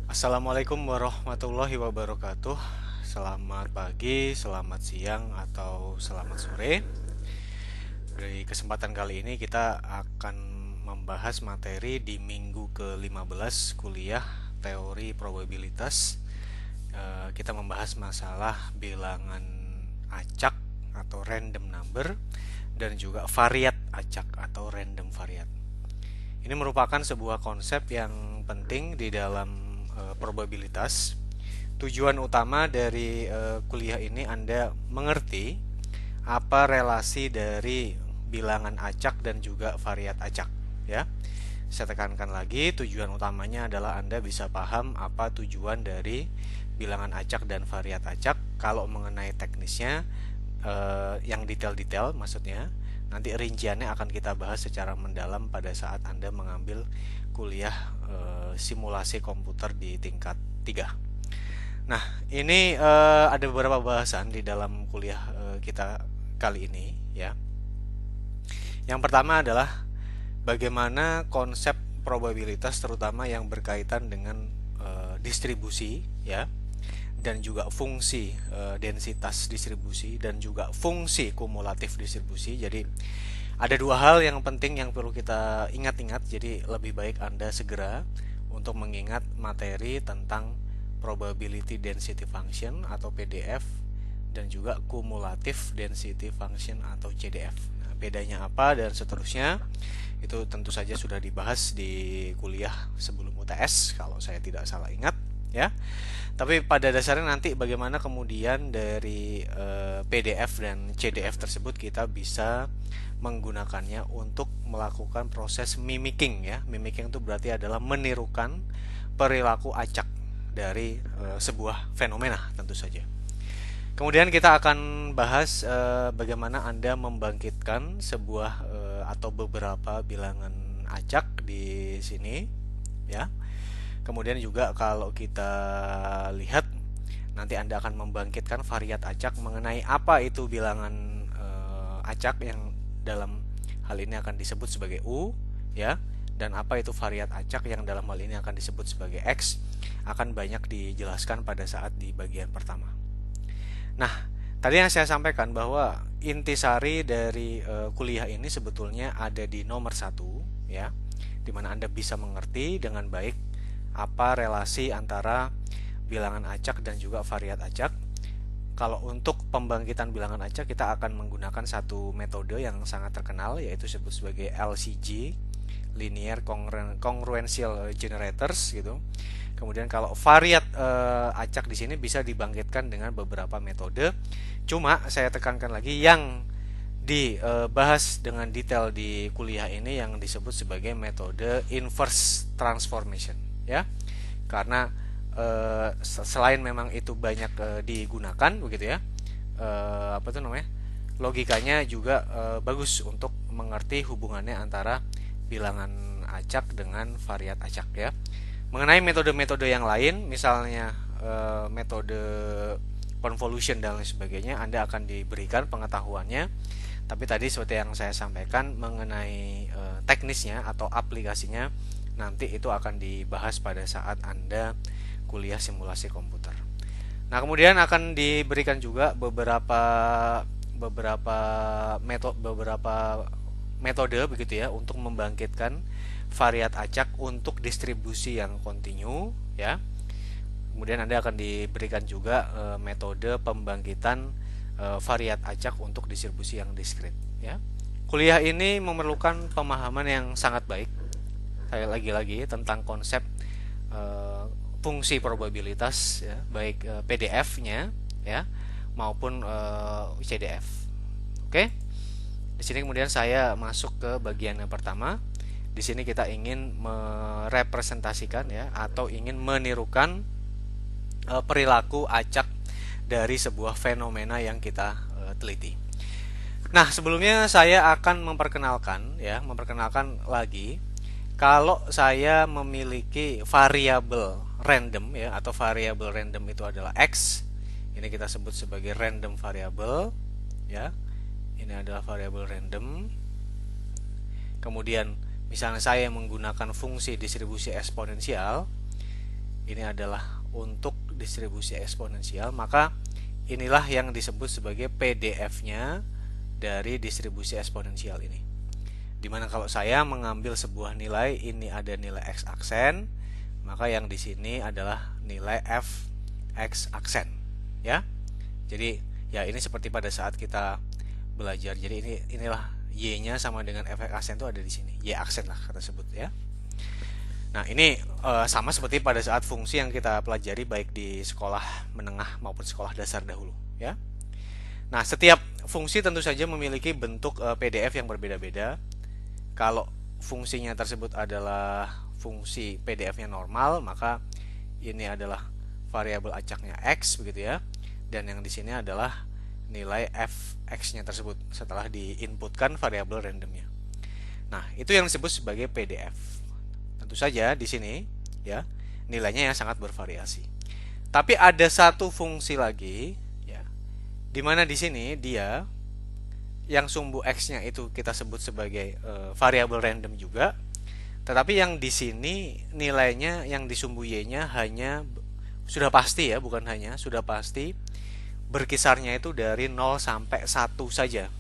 Assalamualaikum warahmatullahi wabarakatuh. Selamat pagi, selamat siang, atau selamat sore. Di kesempatan kali ini kita akan membahas materi di minggu ke-15 kuliah teori probabilitas. Kita membahas masalah bilangan acak atau random number dan juga variat acak atau random variat. Ini merupakan sebuah konsep yang penting di dalam probabilitas. Tujuan utama dari kuliah ini Anda mengerti apa relasi dari bilangan acak dan juga variat acak, ya. Saya tekankan lagi, tujuan utamanya adalah Anda bisa paham apa tujuan dari bilangan acak dan variat acak. Kalau mengenai teknisnya, yang detail-detail maksudnya, nanti rinciannya akan kita bahas secara mendalam pada saat Anda mengambil kuliah simulasi komputer di tingkat 3. Nah, ini ada beberapa bahasan di dalam kuliah kita kali ini, ya. Yang pertama adalah bagaimana konsep probabilitas terutama yang berkaitan dengan distribusi, ya, dan juga fungsi densitas distribusi dan juga fungsi kumulatif distribusi. Jadi ada dua hal yang penting yang perlu kita ingat-ingat. Jadi lebih baik Anda segera untuk mengingat materi tentang probability density function atau PDF dan juga cumulative density function atau CDF. Nah, bedanya apa dan seterusnya itu tentu saja sudah dibahas di kuliah sebelum UTS kalau saya tidak salah ingat, ya. Tapi pada dasarnya nanti bagaimana kemudian dari PDF dan CDF tersebut kita bisa menggunakannya untuk melakukan proses mimicking, ya. Mimicking itu berarti adalah menirukan perilaku acak dari sebuah fenomena tentu saja. Kemudian kita akan bahas bagaimana Anda membangkitkan sebuah atau beberapa bilangan acak di sini, ya. Kemudian juga kalau kita lihat nanti Anda akan membangkitkan variat acak mengenai apa itu bilangan acak yang dalam hal ini akan disebut sebagai U, ya, dan apa itu variat acak yang dalam hal ini akan disebut sebagai X akan banyak dijelaskan pada saat di bagian pertama. Nah, tadi yang saya sampaikan bahwa intisari dari kuliah ini sebetulnya ada di nomor 1, ya, di mana Anda bisa mengerti dengan baik apa relasi antara bilangan acak dan juga variat acak. Kalau untuk pembangkitan bilangan acak kita akan menggunakan satu metode yang sangat terkenal yaitu disebut sebagai LCG, Linear Congruential Generators gitu. Kemudian kalau variat acak di sini bisa dibangkitkan dengan beberapa metode. Cuma saya tekankan lagi yang dibahas dengan detail di kuliah ini yang disebut sebagai metode inverse transformation, ya. Karena selain memang itu banyak digunakan begitu, ya. Apa itu namanya? Logikanya juga bagus untuk mengerti hubungannya antara bilangan acak dengan variat acak, ya. Mengenai metode-metode yang lain, misalnya metode convolution dan lain sebagainya, Anda akan diberikan pengetahuannya. Tapi tadi seperti yang saya sampaikan mengenai teknisnya atau aplikasinya nanti itu akan dibahas pada saat Anda kuliah simulasi komputer. Nah, kemudian akan diberikan juga beberapa metode begitu, ya, untuk membangkitkan variat acak untuk distribusi yang kontinu, ya. Kemudian Anda akan diberikan juga metode pembangkitan variat acak untuk distribusi yang diskrit, ya. Kuliah ini memerlukan pemahaman yang sangat baik. Saya lagi-lagi tentang konsep fungsi probabilitas, ya, baik PDF-nya, ya, maupun CDF. Oke. Di sini kemudian saya masuk ke bagian yang pertama. Di sini kita ingin merepresentasikan, ya, atau ingin menirukan perilaku acak dari sebuah fenomena yang kita teliti. Nah, sebelumnya saya akan memperkenalkan lagi kalau saya memiliki variabel random, ya, atau variabel random itu adalah X. Ini kita sebut sebagai random variable, ya. Ini adalah variabel random. Kemudian misalnya saya menggunakan fungsi distribusi eksponensial, ini adalah untuk distribusi eksponensial, maka inilah yang disebut sebagai PDF-nya dari distribusi eksponensial ini. Dimana kalau saya mengambil sebuah nilai, ini ada nilai x aksen, maka yang di sini adalah nilai f x aksen, ya. Jadi ya ini seperti pada saat kita belajar. Jadi inilah y-nya sama dengan f x aksen itu ada di sini, y aksen lah kata sebut ya. Nah, ini sama seperti pada saat fungsi yang kita pelajari baik di sekolah menengah maupun sekolah dasar dahulu, ya. Nah, setiap fungsi tentu saja memiliki bentuk PDF yang berbeda-beda. Kalau fungsinya tersebut adalah fungsi PDF-nya normal, maka ini adalah variabel acaknya x begitu ya. Dan yang di sini adalah nilai fx-nya tersebut setelah diinputkan variabel randomnya. Nah, itu yang disebut sebagai PDF. Tentu saja di sini ya nilainya yang sangat bervariasi. Tapi ada satu fungsi lagi ya, di mana di sini dia yang sumbu x-nya itu kita sebut sebagai variabel random juga. Tetapi yang di sini nilainya yang di sumbu y-nya hanya sudah pasti ya, bukan hanya, sudah pasti berkisarnya itu dari 0 sampai 1 saja.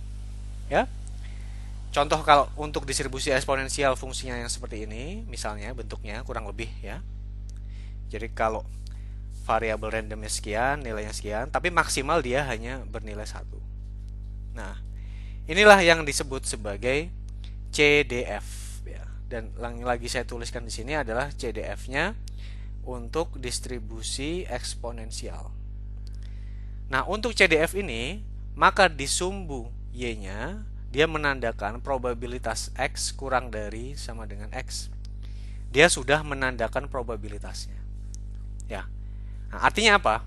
Ya. Contoh kalau untuk distribusi eksponensial fungsinya yang seperti ini, misalnya bentuknya kurang lebih ya. Jadi kalau variabel randomnya sekian, nilainya sekian, tapi maksimal dia hanya bernilai 1. Nah, inilah yang disebut sebagai CDF ya. Dan lagi saya tuliskan di sini adalah CDF-nya untuk distribusi eksponensial. Nah, untuk CDF ini, maka di sumbu y-nya dia menandakan probabilitas x kurang dari sama dengan x. Dia sudah menandakan probabilitasnya. Ya. Nah, artinya apa?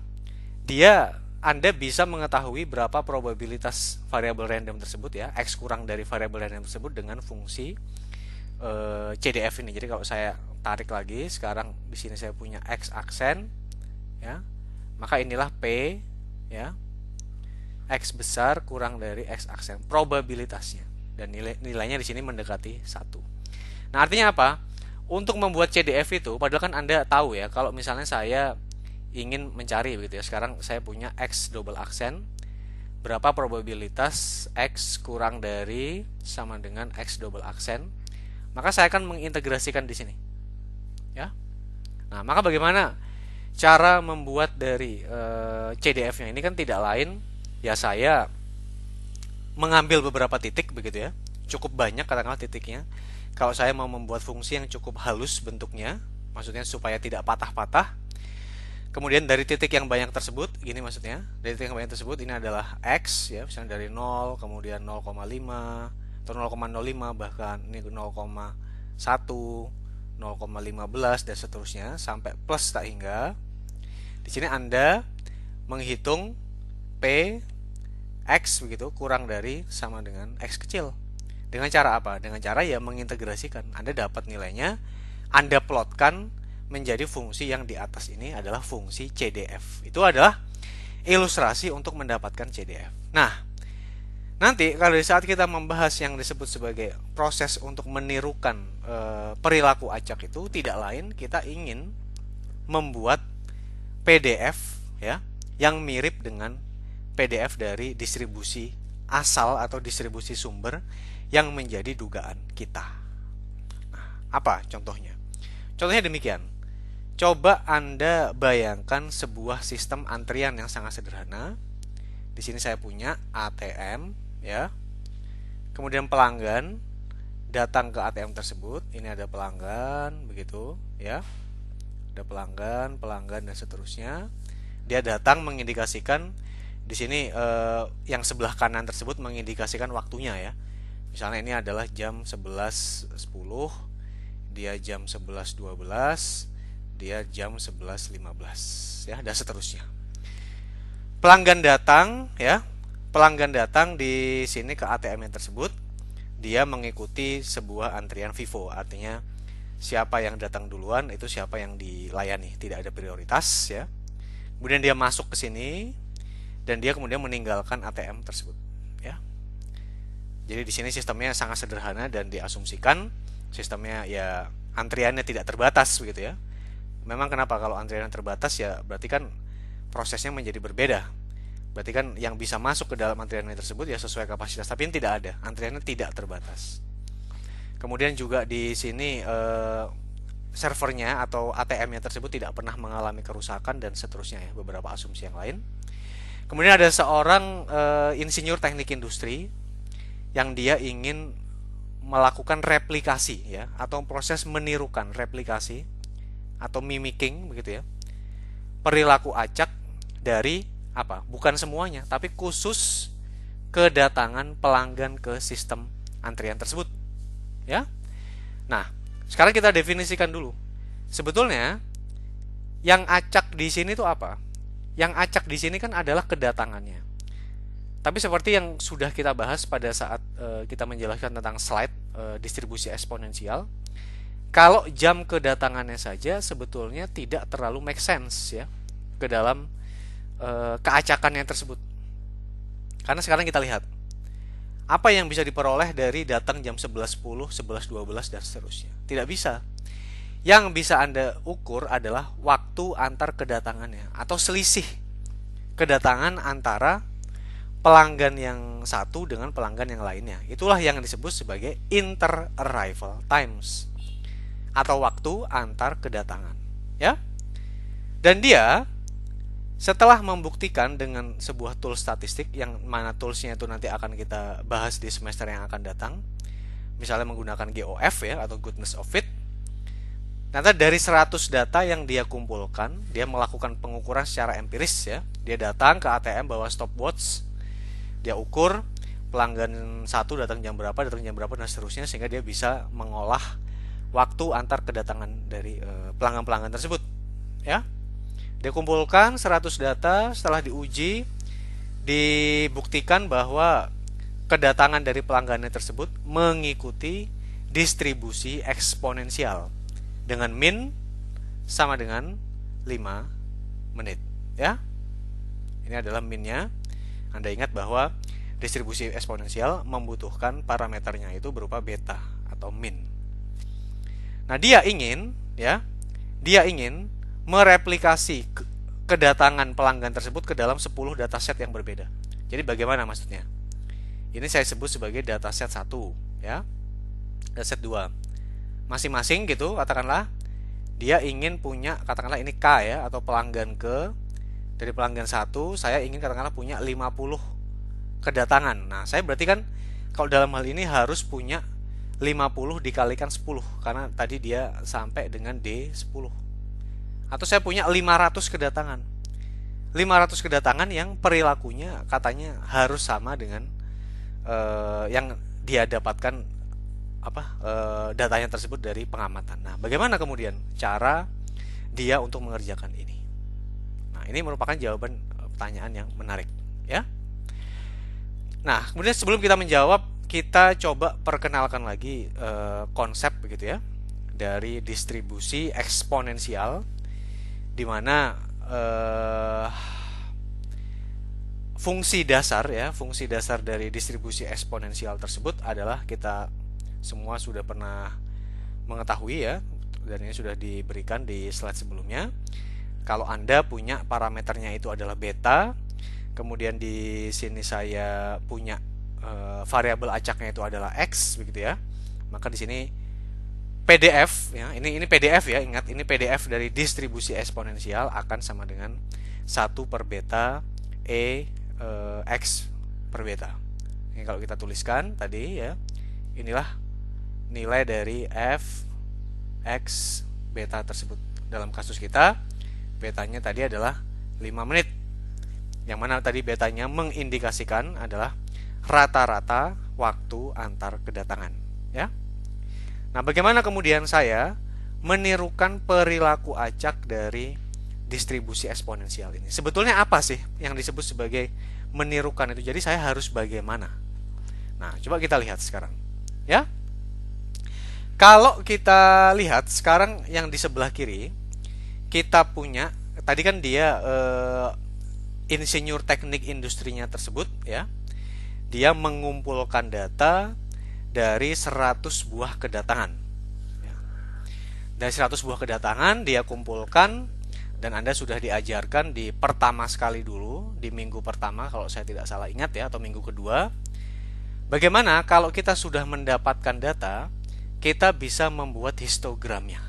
Anda bisa mengetahui berapa probabilitas variabel random tersebut ya, x kurang dari variabel random tersebut dengan fungsi CDF ini. Jadi kalau saya tarik lagi, sekarang di sini saya punya x aksen ya. Maka inilah P ya. X besar kurang dari x aksen probabilitasnya, dan nilainya di sini mendekati 1. Nah, artinya apa? Untuk membuat CDF itu, padahal kan Anda tahu ya, kalau misalnya saya ingin mencari begitu ya. Sekarang saya punya x double aksen, berapa probabilitas x kurang dari sama dengan x double aksen? Maka saya akan mengintegrasikan di sini. Ya. Nah, maka bagaimana cara membuat dari CDF-nya ini? Kan tidak lain ya, saya mengambil beberapa titik begitu ya. Cukup banyak katakanlah titiknya. Kalau saya mau membuat fungsi yang cukup halus bentuknya, maksudnya supaya tidak patah-patah. Kemudian dari titik yang banyak tersebut, gini maksudnya, dari titik yang banyak tersebut ini adalah x ya, misalnya dari 0, kemudian 0,5 atau 0,05, bahkan ini 0,1, 0,15 dan seterusnya sampai plus tak hingga. Di sini Anda menghitung p x begitu kurang dari sama dengan x kecil. Dengan cara apa? Dengan cara ya mengintegrasikan. Anda dapat nilainya, Anda plotkan menjadi fungsi yang di atas ini adalah fungsi CDF. Itu adalah ilustrasi untuk mendapatkan CDF. Nah, nanti kalau di saat kita membahas yang disebut sebagai proses untuk menirukan perilaku acak itu, tidak lain kita ingin membuat PDF ya yang mirip dengan PDF dari distribusi asal atau distribusi sumber yang menjadi dugaan kita. Nah, apa contohnya? Contohnya demikian. Coba Anda bayangkan sebuah sistem antrian yang sangat sederhana. Di sini saya punya ATM ya. Kemudian pelanggan datang ke ATM tersebut. Ini ada pelanggan begitu ya. Ada pelanggan dan seterusnya. Dia datang mengindikasikan di sini yang sebelah kanan tersebut mengindikasikan waktunya ya. Misalnya ini adalah jam 11.10, dia jam 11.12, dia jam 11.15 ya, dan seterusnya. Pelanggan datang ya. Pelanggan datang di sini ke ATM yang tersebut. Dia mengikuti sebuah antrian FIFO, artinya siapa yang datang duluan itu siapa yang dilayani, tidak ada prioritas ya. Kemudian dia masuk ke sini dan dia kemudian meninggalkan ATM tersebut ya. Jadi di sini sistemnya sangat sederhana dan diasumsikan sistemnya ya antriannya tidak terbatas begitu ya. Memang kenapa kalau antrian terbatas ya berarti kan prosesnya menjadi berbeda. Berarti kan yang bisa masuk ke dalam antriannya tersebut ya sesuai kapasitas, tapi ini tidak ada, antriannya tidak terbatas. Kemudian juga di sini servernya atau ATM-nya tersebut tidak pernah mengalami kerusakan dan seterusnya ya, beberapa asumsi yang lain. Kemudian ada seorang insinyur teknik industri yang dia ingin melakukan replikasi ya atau proses menirukan replikasi atau mimicking begitu ya. Perilaku acak dari apa? Bukan semuanya, tapi khusus kedatangan pelanggan ke sistem antrian tersebut. Ya. Nah, sekarang kita definisikan dulu. Sebetulnya yang acak di sini tuh apa? Yang acak di sini kan adalah kedatangannya. Tapi seperti yang sudah kita bahas pada saat kita menjelaskan tentang slide distribusi eksponensial, kalau jam kedatangannya saja sebetulnya tidak terlalu make sense ya ke dalam keacakannya tersebut. Karena sekarang kita lihat apa yang bisa diperoleh dari datang jam 11.10, 11.12 dan seterusnya. Tidak bisa. Yang bisa Anda ukur adalah waktu antar kedatangannya atau selisih kedatangan antara pelanggan yang satu dengan pelanggan yang lainnya. Itulah yang disebut sebagai inter-arrival times atau waktu antar kedatangan. Ya. Dan dia setelah membuktikan dengan sebuah tools statistik yang mana toolsnya itu nanti akan kita bahas di semester yang akan datang, misalnya menggunakan GOF ya atau goodness of fit. Nanti dari 100 data yang dia kumpulkan, dia melakukan pengukuran secara empiris ya. Dia datang ke ATM bawa stopwatch, dia ukur pelanggan satu datang jam berapa dan seterusnya sehingga dia bisa mengolah waktu antar kedatangan dari pelanggan-pelanggan tersebut ya. Dia kumpulkan 100 data, setelah diuji dibuktikan bahwa kedatangan dari pelanggannya tersebut mengikuti distribusi eksponensial dengan min sama dengan 5 menit ya. Ini adalah minnya. Anda ingat bahwa distribusi eksponensial membutuhkan parameternya itu berupa beta atau min. Nah, dia ingin mereplikasi kedatangan pelanggan tersebut ke dalam 10 dataset yang berbeda. Jadi bagaimana maksudnya? Ini saya sebut sebagai dataset 1 ya. Dataset 2. Masing-masing gitu, katakanlah dia ingin punya katakanlah ini K ya atau pelanggan ke dari pelanggan 1, saya ingin katakanlah punya 50 kedatangan. Nah, saya berarti kan kalau dalam hal ini harus punya 50 dikalikan 10 karena tadi dia sampai dengan D10. Atau saya punya 500 kedatangan. 500 kedatangan yang perilakunya katanya harus sama dengan yang dia dapatkan datanya tersebut dari pengamatan. Nah, bagaimana kemudian cara dia untuk mengerjakan ini? Nah, ini merupakan jawaban pertanyaan yang menarik, ya. Nah, kemudian sebelum kita menjawab, kita coba perkenalkan lagi konsep begitu ya dari distribusi eksponensial, di mana fungsi dasar dari distribusi eksponensial tersebut adalah kita semua sudah pernah mengetahui ya, dan ini sudah diberikan di slide sebelumnya. Kalau Anda punya parameternya itu adalah beta, kemudian di sini saya punya variabel acaknya itu adalah x begitu ya. Maka di sini PDF ya, ini PDF ya, ingat ini PDF dari distribusi eksponensial akan sama dengan 1 per beta x per beta. Ini kalau kita tuliskan tadi ya, inilah nilai dari f x beta tersebut. Dalam kasus kita betanya tadi adalah 5 menit. Yang mana tadi betanya mengindikasikan adalah rata-rata waktu antar kedatangan, ya. Nah, bagaimana kemudian saya menirukan perilaku acak dari distribusi eksponensial ini? Sebetulnya apa sih yang disebut sebagai menirukan itu? Jadi saya harus bagaimana? Nah, coba kita lihat sekarang, ya. Kalau kita lihat sekarang yang di sebelah kiri, kita punya tadi kan dia insinyur teknik industrinya tersebut ya. Dia mengumpulkan data dari 100 buah kedatangan. Dari 100 buah kedatangan dia kumpulkan, dan Anda sudah diajarkan di pertama sekali dulu, di minggu pertama kalau saya tidak salah ingat ya, atau minggu kedua. Bagaimana kalau kita sudah mendapatkan data, kita bisa membuat histogramnya.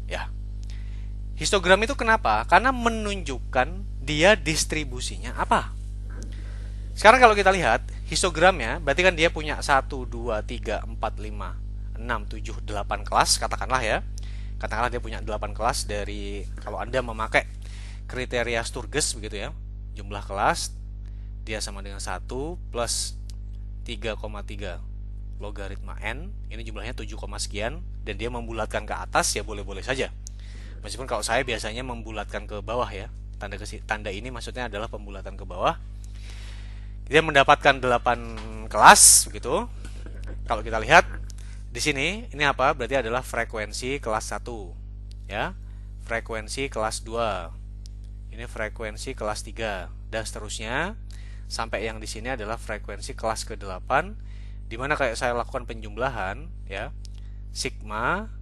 Ya. Histogram itu kenapa? Karena menunjukkan dia distribusinya apa. Sekarang kalau kita lihat histogramnya, berarti kan dia punya 1, 2, 3, 4, 5, 6, 7, 8 kelas, katakanlah ya. Katakanlah dia punya 8 kelas dari, kalau Anda memakai kriteria Sturges begitu ya, jumlah kelas dia sama dengan 1 plus 3,3 logaritma N, ini jumlahnya 7, sekian, dan dia membulatkan ke atas, ya boleh-boleh saja. Meskipun kalau saya biasanya membulatkan ke bawah ya, tanda ini maksudnya adalah pembulatan ke bawah. Dia mendapatkan 8 kelas begitu. Kalau kita lihat di sini, ini apa? Berarti adalah frekuensi kelas 1 ya. Frekuensi kelas 2. Ini frekuensi kelas 3 dan seterusnya sampai yang di sini adalah frekuensi kelas ke-8, di mana kayak saya lakukan penjumlahan ya. Sigma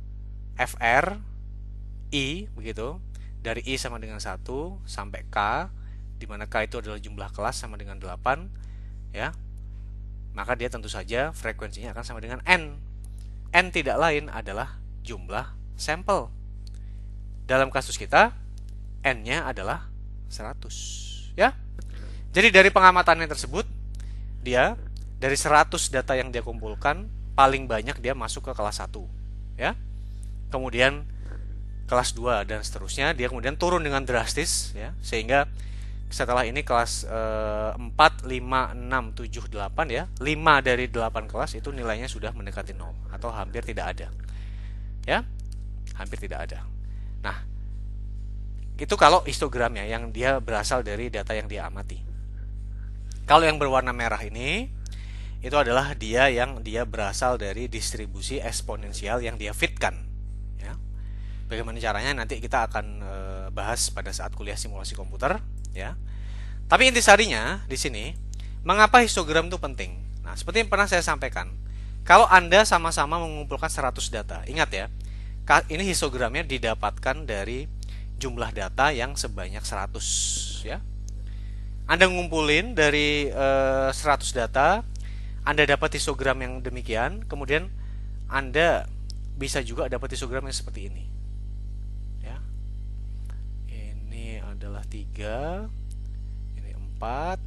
FR I begitu. Dari I sama dengan 1 sampai K, di mana K itu adalah jumlah kelas sama dengan 8 ya. Maka dia tentu saja frekuensinya akan sama dengan N. N tidak lain adalah jumlah sampel. Dalam kasus kita, N-nya adalah 100 ya. Jadi dari pengamatannya tersebut, dia dari 100 data yang dia kumpulkan, paling banyak dia masuk ke kelas 1 ya. Kemudian kelas 2 dan seterusnya, dia kemudian turun dengan drastis ya, sehingga setelah ini kelas 4, 5, 6, 7, 8 ya, 5 dari 8 kelas itu nilainya sudah mendekati 0 atau hampir tidak ada ya, hampir tidak ada. Nah, itu kalau histogramnya yang dia berasal dari data yang dia amati. Kalau yang berwarna merah ini, itu adalah dia yang dia berasal dari distribusi eksponensial yang dia fitkan ya. Bagaimana caranya nanti kita akan bahas pada saat kuliah simulasi komputer ya. Tapi intisarinya di sini, mengapa histogram itu penting? Nah, seperti yang pernah saya sampaikan, kalau Anda sama-sama mengumpulkan 100 data, ingat ya, ini histogramnya didapatkan dari jumlah data yang sebanyak 100 ya. Anda ngumpulin dari 100 data, Anda dapat histogram yang demikian, kemudian Anda bisa juga dapat histogram yang seperti ini. Adalah 3, ini 4,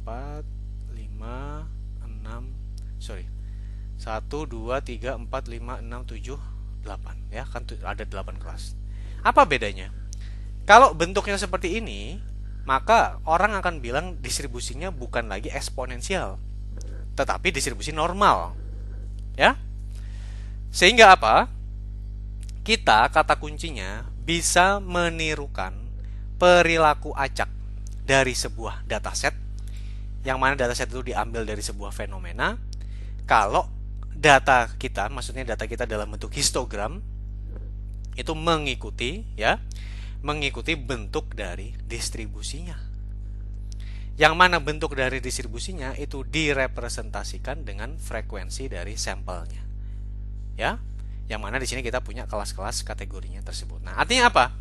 4, 5, 6, 1, 2, 3, 4, 5, 6, 7, 8 ya, kan ada 8 kelas. Apa bedanya? Kalau bentuknya seperti ini, maka orang akan bilang distribusinya bukan lagi eksponensial, tetapi distribusi normal ya. Sehingga apa? Kita, kata kuncinya, bisa menirukan perilaku acak dari sebuah dataset, yang mana dataset itu diambil dari sebuah fenomena. Kalau data kita, maksudnya data kita dalam bentuk histogram, itu mengikuti bentuk dari distribusinya. Yang mana bentuk dari distribusinya itu direpresentasikan dengan frekuensi dari sampelnya. Ya. Yang mana di sini kita punya kelas-kelas kategorinya tersebut. Nah, artinya apa?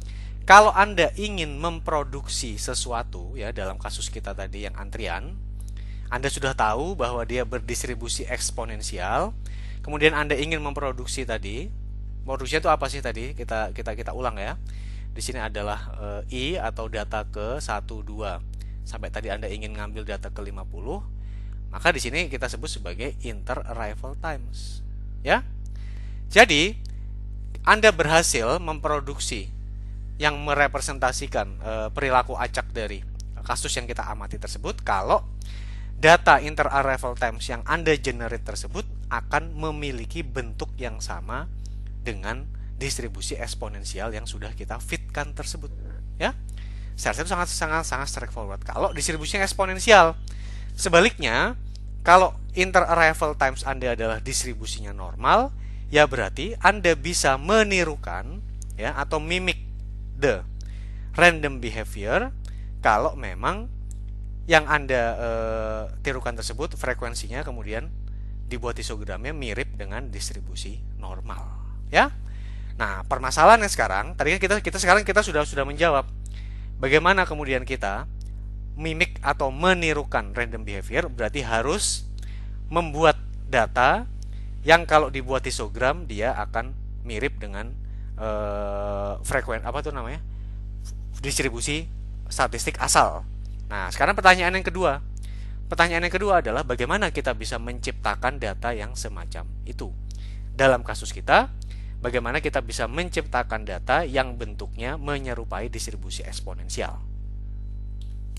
Kalau Anda ingin memproduksi sesuatu ya, dalam kasus kita tadi yang antrian, Anda sudah tahu bahwa dia berdistribusi eksponensial. Kemudian Anda ingin memproduksi tadi, produksinya itu apa sih tadi? Kita ulang ya. Di sini adalah I atau data ke 1, 2. Sampai tadi Anda ingin ngambil data ke 50, maka di sini kita sebut sebagai inter arrival times. Ya. Jadi, Anda berhasil memproduksi yang merepresentasikan perilaku acak dari kasus yang kita amati tersebut kalau data inter arrival times yang Anda generate tersebut akan memiliki bentuk yang sama dengan distribusi eksponensial yang sudah kita fitkan tersebut ya. Seharusnya itu sangat straightforward kalau distribusinya eksponensial. Sebaliknya, kalau inter arrival times Anda adalah distribusinya normal, ya berarti Anda bisa menirukan ya atau mimik the random behavior kalau memang yang Anda tirukan tersebut frekuensinya kemudian dibuat histogramnya mirip dengan distribusi normal ya. Nah, permasalahannya sekarang, tadi kan kita sudah menjawab bagaimana kemudian kita mimik atau menirukan random behavior, berarti harus membuat data yang kalau dibuat histogram dia akan mirip dengan apa tuh namanya, distribusi statistik asal. Nah, sekarang pertanyaan yang kedua adalah bagaimana kita bisa menciptakan data yang semacam itu. Dalam kasus kita, bagaimana kita bisa menciptakan data yang bentuknya menyerupai distribusi eksponensial.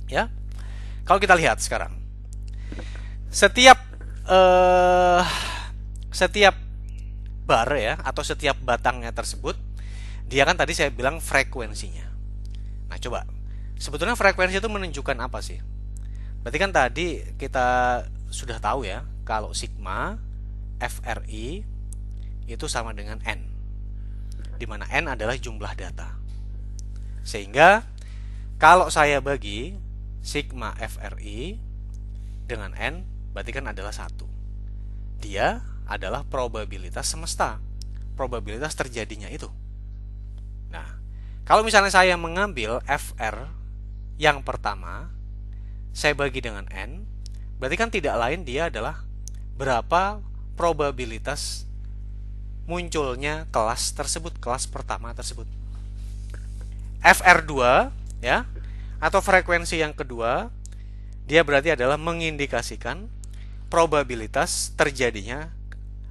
Ya, kalau kita lihat sekarang, setiap setiap bar ya atau setiap batangnya tersebut, dia kan tadi saya bilang frekuensinya. Nah, coba sebetulnya frekuensi itu menunjukkan apa sih? Berarti kan tadi kita sudah tahu ya, kalau sigma FRI itu sama dengan N, di mana N adalah jumlah data. Sehingga kalau saya bagi sigma FRI dengan N, berarti kan adalah 1. Dia adalah probabilitas semesta, probabilitas terjadinya itu. Nah, kalau misalnya saya mengambil FR yang pertama, saya bagi dengan N, berarti kan tidak lain dia adalah berapa probabilitas munculnya kelas tersebut, kelas pertama tersebut. FR2 ya, atau frekuensi yang kedua, dia berarti adalah mengindikasikan probabilitas terjadinya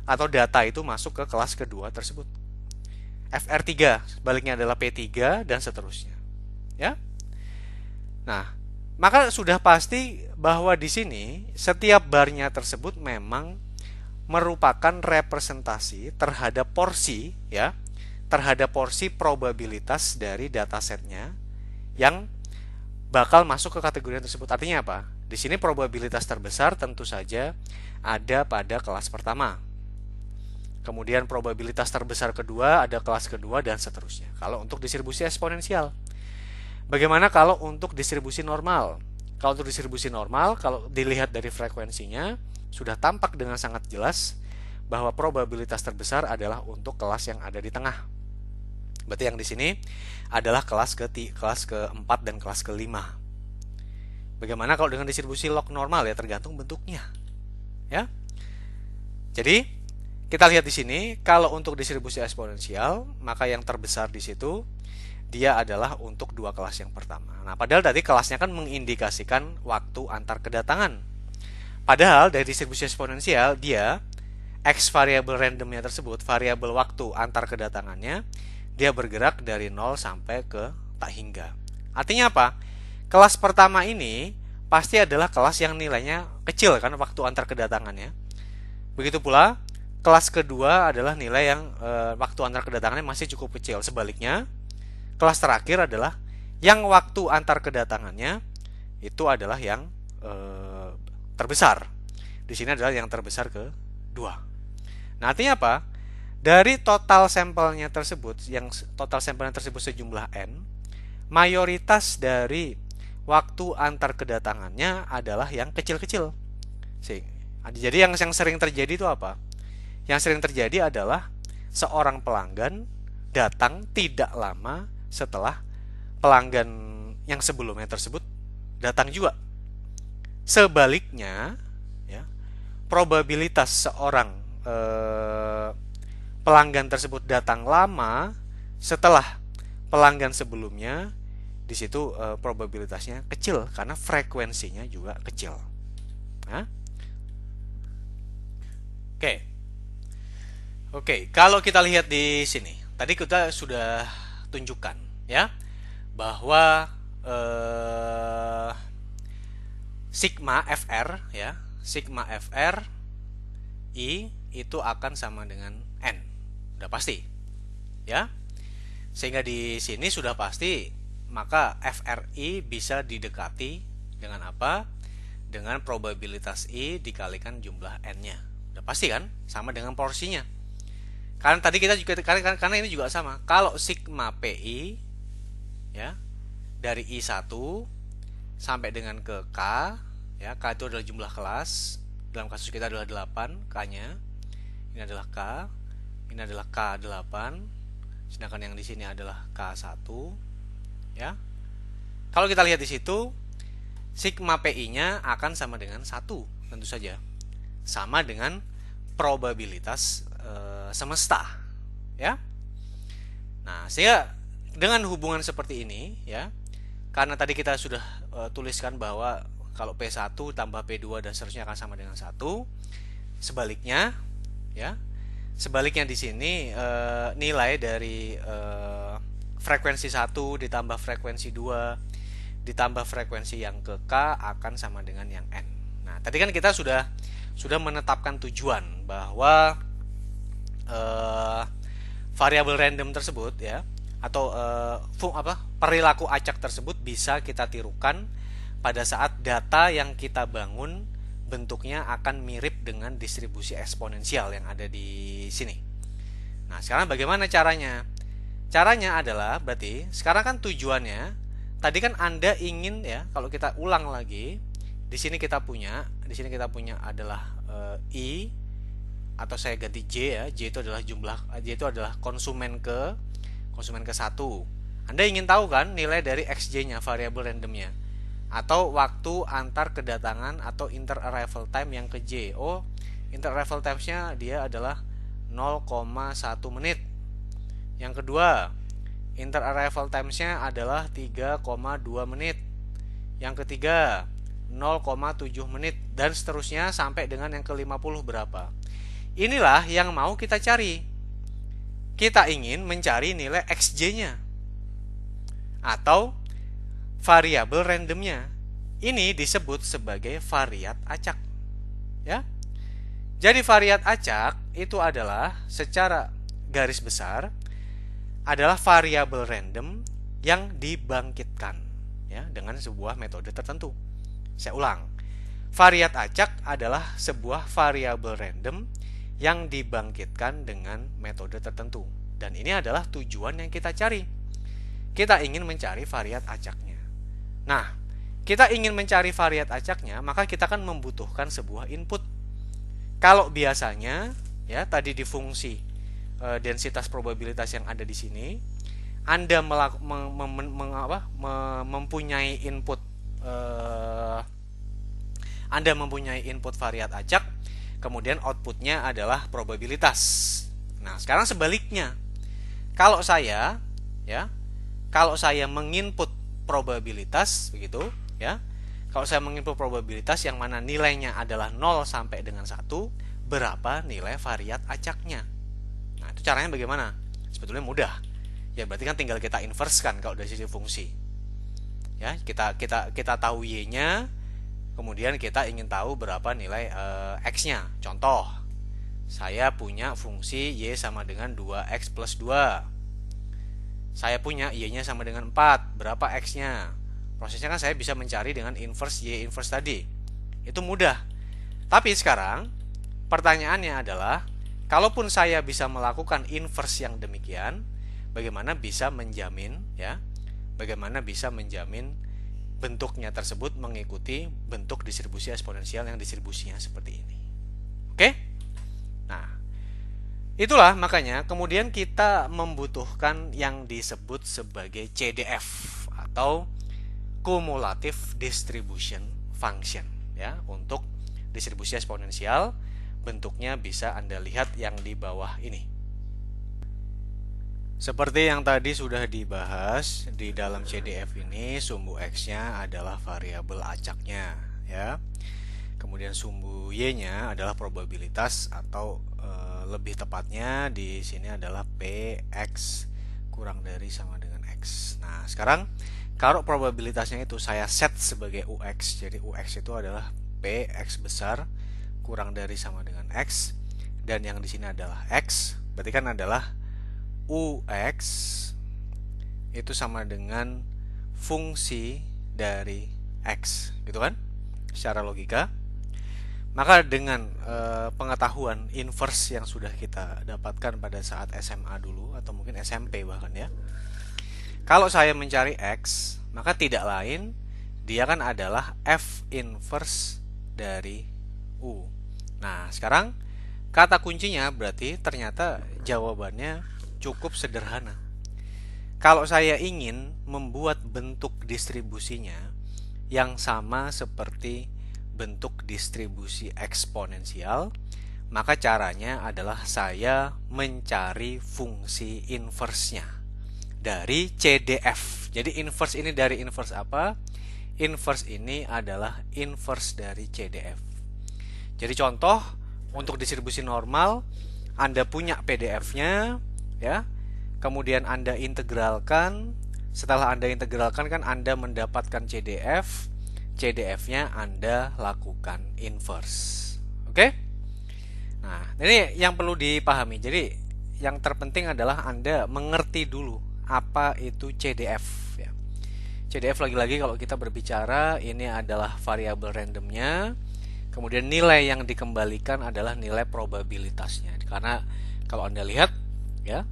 atau data itu masuk ke kelas kedua tersebut. FR3 sebaliknya adalah P3 dan seterusnya. Ya. Nah, maka sudah pasti bahwa di sini setiap barnya tersebut memang merupakan representasi terhadap porsi ya, terhadap porsi probabilitas dari datasetnya yang bakal masuk ke kategori tersebut. Artinya apa? Di sini probabilitas terbesar tentu saja ada pada kelas pertama. Kemudian probabilitas terbesar kedua ada kelas kedua dan seterusnya. Kalau untuk distribusi eksponensial. Bagaimana kalau untuk distribusi normal? Kalau untuk distribusi normal, kalau dilihat dari frekuensinya, sudah tampak dengan sangat jelas bahwa probabilitas terbesar adalah untuk kelas yang ada di tengah. Berarti yang di sini adalah kelas keempat dan kelas kelima. Bagaimana kalau dengan distribusi log normal ya, tergantung bentuknya. Ya. Jadi kita lihat di sini, kalau untuk distribusi eksponensial, maka yang terbesar di situ dia adalah untuk dua kelas yang pertama. Nah, padahal tadi kelasnya kan mengindikasikan waktu antar kedatangan. Padahal dari distribusi eksponensial, dia X variabel randomnya tersebut, variabel waktu antar kedatangannya, dia bergerak dari 0 sampai ke tak hingga. Artinya apa? Kelas pertama ini pasti adalah kelas yang nilainya kecil kan, waktu antar kedatangannya. Begitu pula kelas kedua adalah nilai yang waktu antar kedatangannya masih cukup kecil. Sebaliknya, kelas terakhir adalah yang waktu antar kedatangannya itu adalah yang terbesar. Di sini adalah yang terbesar kedua. Nah, artinya apa? Dari total sampelnya tersebut, yang total sampelnya tersebut sejumlah N, mayoritas dari waktu antar kedatangannya adalah yang kecil-kecil. Jadi yang sering terjadi itu apa? Yang sering terjadi adalah seorang pelanggan datang tidak lama setelah pelanggan yang sebelumnya tersebut datang juga. Sebaliknya, ya, probabilitas seorang pelanggan tersebut datang lama setelah pelanggan sebelumnya, di situ probabilitasnya kecil karena frekuensinya juga kecil. Nah, Oke, kalau kita lihat di sini, tadi kita sudah tunjukkan ya bahwa sigma FR ya, sigma FR I itu akan sama dengan N. Udah pasti. Ya. Sehingga di sini sudah pasti, maka FRI bisa didekati dengan apa? Dengan probabilitas I dikalikan jumlah N-nya. Udah pasti kan? Sama dengan porsinya. Karena tadi kita juga karena ini juga sama. Kalau sigma PI ya, dari I1 sampai dengan ke K, ya, K itu adalah jumlah kelas. Dalam kasus kita adalah 8 K-nya. Ini adalah K. Ini adalah K8. sedangkan yang di sini adalah K1, ya. Kalau kita lihat di situ, sigma PI-nya akan sama dengan 1, tentu saja. Sama dengan probabilitas semesta, ya. Nah, sehingga dengan hubungan seperti ini, ya, karena tadi kita sudah tuliskan bahwa kalau P1 tambah P2 dan seterusnya akan sama dengan 1. Sebaliknya, ya. Sebaliknya di sini nilai dari frekuensi 1 ditambah frekuensi 2 ditambah frekuensi yang ke K akan sama dengan yang N. Nah, tadi kan kita sudah menetapkan tujuan bahwa variabel random tersebut, ya, atau perilaku acak tersebut bisa kita tirukan pada saat data yang kita bangun bentuknya akan mirip dengan distribusi eksponensial yang ada di sini. Nah, sekarang bagaimana caranya? Caranya adalah berarti sekarang kan tujuannya tadi kan Anda ingin, ya, kalau kita ulang lagi, di sini kita punya adalah I, atau saya ganti J, ya. J itu adalah konsumen ke 1. Anda ingin tahu kan nilai dari XJ-nya, variabel randomnya, atau waktu antar kedatangan atau inter arrival time yang ke J. Oh, inter arrival times-nya dia adalah 0,1 menit. Yang kedua, inter arrival times-nya adalah 3,2 menit. Yang ketiga, 0,7 menit, dan seterusnya sampai dengan yang ke-50 berapa. Inilah yang mau kita cari. Kita ingin mencari nilai XJ-nya atau variabel randomnya. Ini disebut sebagai variat acak, ya. Jadi variat acak itu adalah secara garis besar adalah variabel random yang dibangkitkan, ya, dengan sebuah metode tertentu. Saya ulang. Variat acak adalah sebuah variabel random yang dibangkitkan dengan metode tertentu. Dan ini adalah tujuan yang kita cari. Kita ingin mencari variat acaknya. Nah, kita ingin mencari variat acaknya, maka kita akan membutuhkan sebuah input. Kalau biasanya, ya, tadi di fungsi densitas probabilitas yang ada di sini, Anda mempunyai input Anda mempunyai input variat acak, kemudian outputnya adalah probabilitas. Nah, sekarang sebaliknya, kalau saya menginput probabilitas, begitu, ya. Kalau saya menginput probabilitas yang mana nilainya adalah 0 sampai dengan 1, berapa nilai variat acaknya? Nah, itu caranya bagaimana? Sebetulnya mudah. Ya, berarti kan tinggal kita inverse kan kalau dari sisi fungsi. Ya, kita tahu y-nya, kemudian kita ingin tahu berapa nilai x-nya. Contoh, saya punya fungsi y sama dengan 2x plus 2. Saya punya y-nya sama dengan 4. Berapa x-nya? Prosesnya kan saya bisa mencari dengan inverse y inverse tadi. Itu mudah. Tapi sekarang pertanyaannya adalah, kalaupun saya bisa melakukan inverse yang demikian, bagaimana bisa menjamin, ya? Bagaimana bisa menjamin bentuknya tersebut mengikuti bentuk distribusi eksponensial yang distribusinya seperti ini. Oke? Nah, itulah makanya kemudian kita membutuhkan yang disebut sebagai CDF atau Cumulative Distribution Function, ya, untuk distribusi eksponensial. Bentuknya bisa Anda lihat yang di bawah ini. Seperti yang tadi sudah dibahas, di dalam CDF ini sumbu X-nya adalah variabel acaknya, ya. Kemudian sumbu Y-nya adalah probabilitas, atau lebih tepatnya di sini adalah PX kurang dari sama dengan X. Nah, sekarang kalau probabilitasnya itu saya set sebagai UX, jadi UX itu adalah PX besar kurang dari sama dengan X, dan yang di sini adalah X, berarti kan adalah UX itu sama dengan fungsi dari X, gitu kan? Secara logika. Maka dengan pengetahuan inverse yang sudah kita dapatkan pada saat SMA dulu, atau mungkin SMP bahkan, ya. Kalau saya mencari X, maka tidak lain, dia kan adalah F inverse dari U. Nah, sekarang kata kuncinya berarti ternyata jawabannya cukup sederhana. Kalau saya ingin membuat bentuk distribusinya yang sama seperti bentuk distribusi eksponensial, maka caranya adalah saya mencari fungsi inverse-nya dari CDF. Jadi inverse ini dari inverse apa? Inverse ini adalah inverse dari CDF. Jadi contoh, untuk distribusi normal, Anda punya PDF-nya, ya. Kemudian Anda integralkan. Setelah Anda integralkan kan Anda mendapatkan CDF. CDF-nya Anda lakukan inverse. Oke? Nah, ini yang perlu dipahami. Jadi, yang terpenting adalah Anda mengerti dulu apa itu CDF, ya. CDF lagi-lagi kalau kita berbicara ini adalah variabel randomnya. Kemudian nilai yang dikembalikan adalah nilai probabilitasnya. Karena kalau Anda lihat, ya,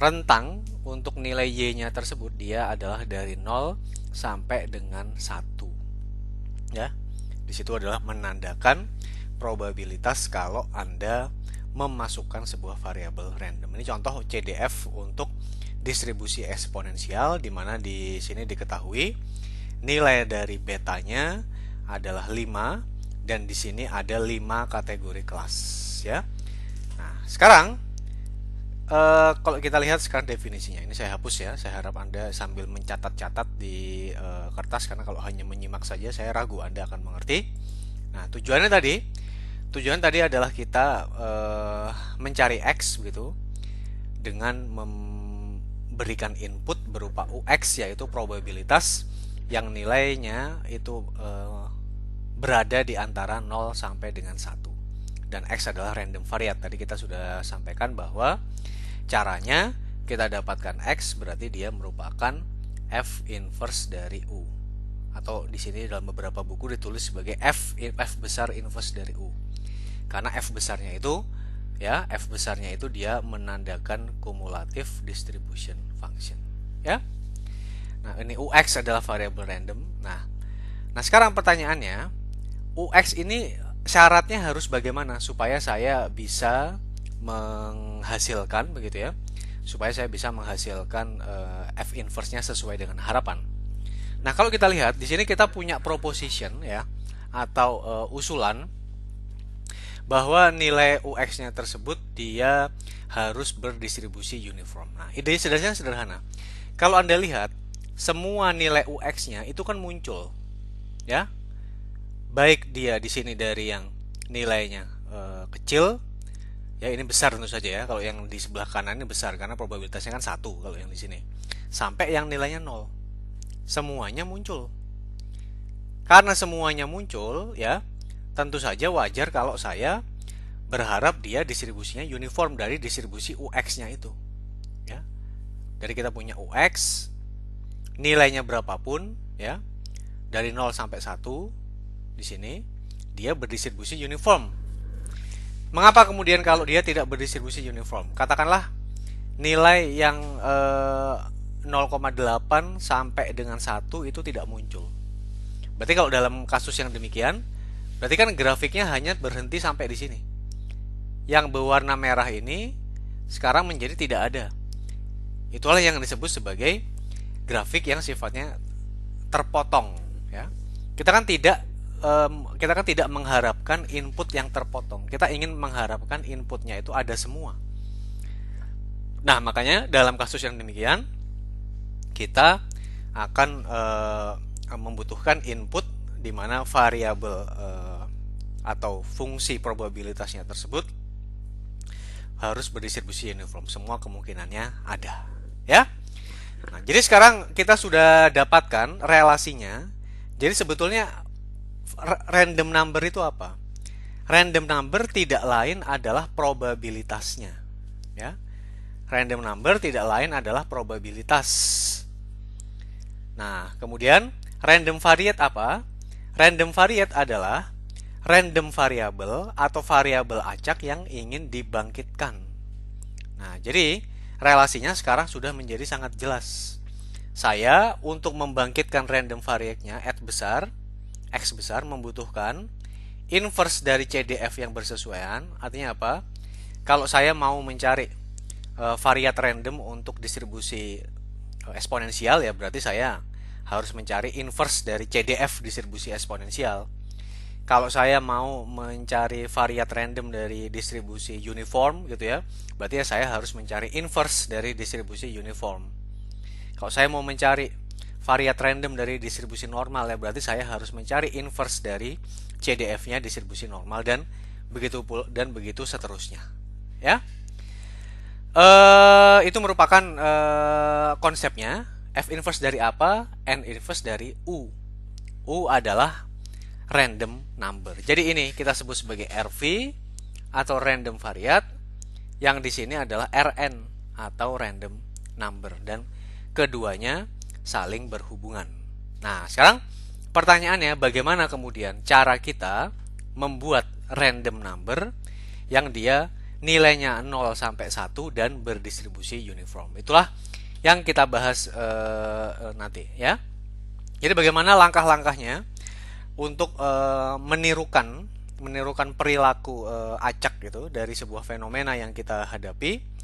rentang untuk nilai Y-nya tersebut dia adalah dari 0 sampai dengan 1. Ya. Di situ adalah menandakan probabilitas kalau Anda memasukkan sebuah variabel random. Ini contoh CDF untuk distribusi eksponensial, di mana di sini diketahui nilai dari betanya adalah 5 dan di sini ada 5 kategori kelas, ya. Nah, sekarang kalau kita lihat sekarang definisinya, ini saya hapus ya. Saya harap Anda sambil mencatat-catat di kertas, karena kalau hanya menyimak saja saya ragu Anda akan mengerti. Nah, tujuan tadi adalah kita mencari X begitu, dengan memberikan input berupa UX, yaitu probabilitas yang nilainya itu berada di antara 0 sampai dengan 1. Dan X adalah random variate. Tadi kita sudah sampaikan bahwa caranya kita dapatkan X berarti dia merupakan F inverse dari U. Atau di sini dalam beberapa buku ditulis sebagai F besar inverse dari U. Karena F besarnya itu, ya, F besarnya itu dia menandakan cumulative distribution function, ya. Nah, ini UX adalah variabel random. Nah, sekarang pertanyaannya, UX ini syaratnya harus bagaimana supaya saya bisa menghasilkan, begitu ya, supaya saya bisa menghasilkan F inverse-nya sesuai dengan harapan. Nah, kalau kita lihat di sini kita punya proposition, ya, atau usulan bahwa nilai UX-nya tersebut dia harus berdistribusi uniform. Nah, ide sederhana. Kalau Anda lihat, semua nilai UX-nya itu kan muncul, ya. Baik dia di sini dari yang nilainya kecil, ya, ini besar tentu saja ya. Kalau yang di sebelah kanan ini besar karena probabilitasnya kan 1 kalau yang di sini. Sampai yang nilainya 0. Semuanya muncul. Karena semuanya muncul, ya, tentu saja wajar kalau saya berharap dia distribusinya uniform dari distribusi UX-nya itu, ya. Dari kita punya UX, nilainya berapapun, ya, dari 0 sampai 1 di sini dia berdistribusi uniform. Mengapa kemudian kalau dia tidak berdistribusi uniform? Katakanlah nilai yang 0,8 sampai dengan 1 itu tidak muncul. Berarti kalau dalam kasus yang demikian, berarti kan grafiknya hanya berhenti sampai di sini. Yang berwarna merah ini sekarang menjadi tidak ada. Itulah yang disebut sebagai grafik yang sifatnya terpotong, ya. Kita kan tidak mengharapkan input yang terpotong. Kita ingin mengharapkan inputnya itu ada semua. Nah, makanya dalam kasus yang demikian kita akan membutuhkan input di mana variabel atau fungsi probabilitasnya tersebut harus berdistribusi uniform. Semua kemungkinannya ada, ya. Nah, jadi sekarang kita sudah dapatkan relasinya. Jadi sebetulnya random number itu apa? Random number tidak lain adalah probabilitasnya, ya. Random number tidak lain adalah probabilitas. Nah, kemudian random variate apa? Random variate adalah random variable atau variabel acak yang ingin dibangkitkan. Nah, jadi relasinya sekarang sudah menjadi sangat jelas. Saya untuk membangkitkan random variate-nya X besar membutuhkan inverse dari CDF yang bersesuaian. Artinya apa? Kalau saya mau mencari variat random untuk distribusi eksponensial, ya berarti saya harus mencari inverse dari CDF distribusi eksponensial. Kalau saya mau mencari variat random dari distribusi uniform gitu ya, berarti ya saya harus mencari inverse dari distribusi uniform. Kalau saya mau mencari variat random dari distribusi normal, ya berarti saya harus mencari inverse dari CDF-nya distribusi normal, dan begitu seterusnya. Ya, itu merupakan konsepnya. F inverse dari apa? N inverse dari U. U adalah random number. Jadi ini kita sebut sebagai RV atau random variat, yang di sini adalah Rn atau random number, dan keduanya saling berhubungan. Nah, sekarang pertanyaannya, bagaimana kemudian cara kita membuat random number yang dia nilainya 0 sampai 1 dan berdistribusi uniform. Itulah yang kita bahas nanti ya. Jadi bagaimana langkah-langkahnya untuk menirukan perilaku acak gitu dari sebuah fenomena yang kita hadapi.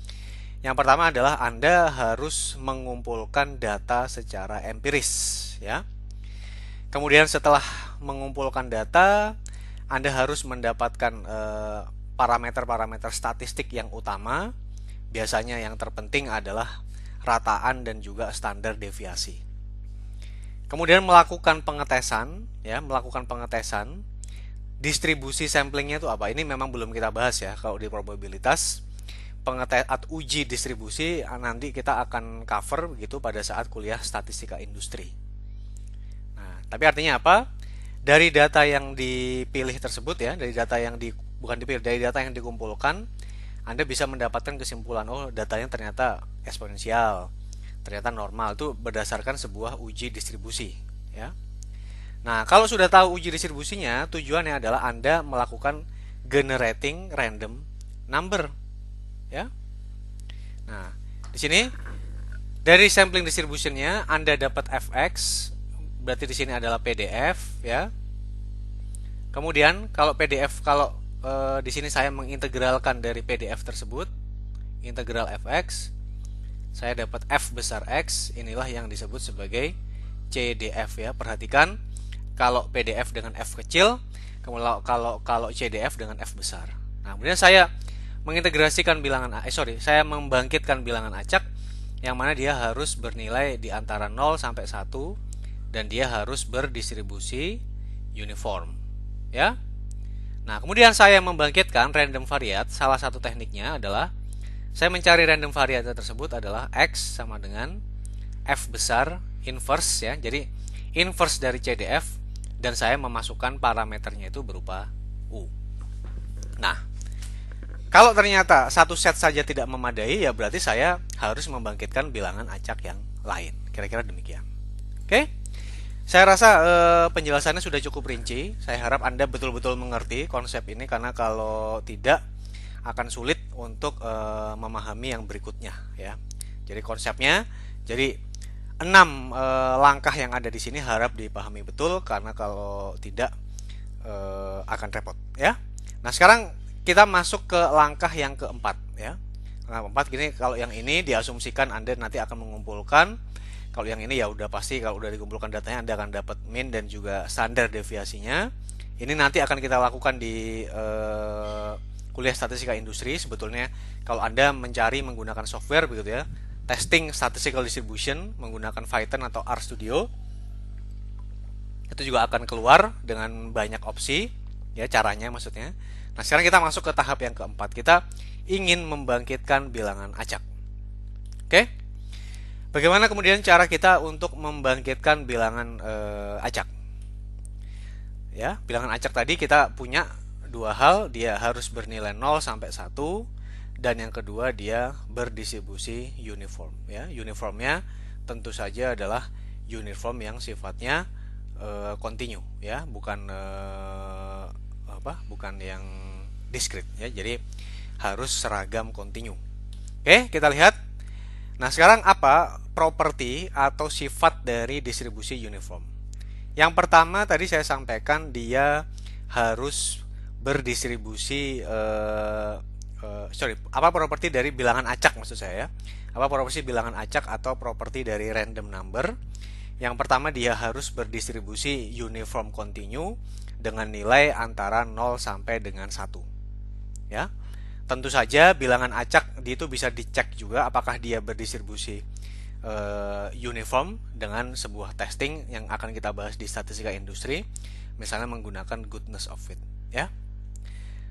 Yang pertama adalah Anda harus mengumpulkan data secara empiris ya. Kemudian setelah mengumpulkan data, Anda harus mendapatkan parameter-parameter statistik yang utama. Biasanya yang terpenting adalah rataan dan juga standar deviasi. Kemudian melakukan pengetesan, ya, melakukan pengetesan. Distribusi samplingnya itu apa? Ini memang belum kita bahas ya. Kalau di probabilitas, uji distribusi nanti kita akan cover begitu pada saat kuliah statistika industri. Nah, tapi artinya apa? Dari data yang dipilih tersebut ya, dari data yang dari data yang dikumpulkan, Anda bisa mendapatkan kesimpulan, oh datanya ternyata eksponensial, ternyata normal. Itu berdasarkan sebuah uji distribusi ya. Nah, kalau sudah tahu uji distribusinya, tujuannya adalah Anda melakukan generating random number ya. Nah, di sini dari sampling distributionnya Anda dapat fx, berarti di sini adalah PDF ya. Kemudian kalau PDF, kalau di sini saya mengintegralkan dari PDF tersebut, integral fx, saya dapat f besar x. Inilah yang disebut sebagai CDF ya. Perhatikan, kalau PDF dengan f kecil, kalau CDF dengan f besar. Nah, kemudian saya mengintegrasikan bilangan saya membangkitkan bilangan acak yang mana dia harus bernilai di antara 0 sampai 1 dan dia harus berdistribusi uniform ya. Nah, kemudian saya membangkitkan random variat. Salah satu tekniknya adalah saya mencari random variat tersebut adalah X sama dengan F besar inverse ya. Jadi inverse dari CDF, dan saya memasukkan parameternya itu berupa U. Nah, kalau ternyata satu set saja tidak memadai, ya berarti saya harus membangkitkan bilangan acak yang lain. Kira-kira demikian. Oke? Saya rasa penjelasannya sudah cukup rinci. Saya harap Anda betul-betul mengerti konsep ini, karena kalau tidak akan sulit untuk memahami yang berikutnya ya. Jadi konsepnya, jadi 6 langkah yang ada di sini harap dipahami betul, karena kalau tidak akan repot ya. Nah, sekarang kita masuk ke langkah yang keempat ya. Nah, keempat gini, kalau yang ini diasumsikan Anda nanti akan mengumpulkan. Kalau yang ini ya udah pasti, kalau udah dikumpulkan datanya Anda akan dapat mean dan juga standar deviasinya. Ini nanti akan kita lakukan di kuliah statistika industri. Sebetulnya kalau Anda mencari menggunakan software begitu ya, testing statistical distribution menggunakan Python atau RStudio, itu juga akan keluar dengan banyak opsi ya, caranya maksudnya. Nah, sekarang kita masuk ke tahap yang keempat. Kita ingin membangkitkan bilangan acak. Oke? Bagaimana kemudian cara kita untuk membangkitkan bilangan acak? Ya, bilangan acak tadi kita punya dua hal, dia harus bernilai 0 sampai 1, dan yang kedua dia berdistribusi uniform ya. Uniformnya tentu saja adalah uniform yang sifatnya continue ya, bukan bukan yang discrete ya. Jadi harus seragam continue. Oke, kita lihat. Nah, sekarang apa properti atau sifat dari distribusi uniform? Yang pertama tadi saya sampaikan, dia harus berdistribusi apa properti dari bilangan acak maksud saya ya. Apa properti bilangan acak atau properti dari random number? Yang pertama, dia harus berdistribusi uniform continue dengan nilai antara 0 sampai dengan 1. Ya. Tentu saja bilangan acak itu bisa dicek juga apakah dia berdistribusi uniform dengan sebuah testing yang akan kita bahas di statistika industri, misalnya menggunakan goodness of fit, ya.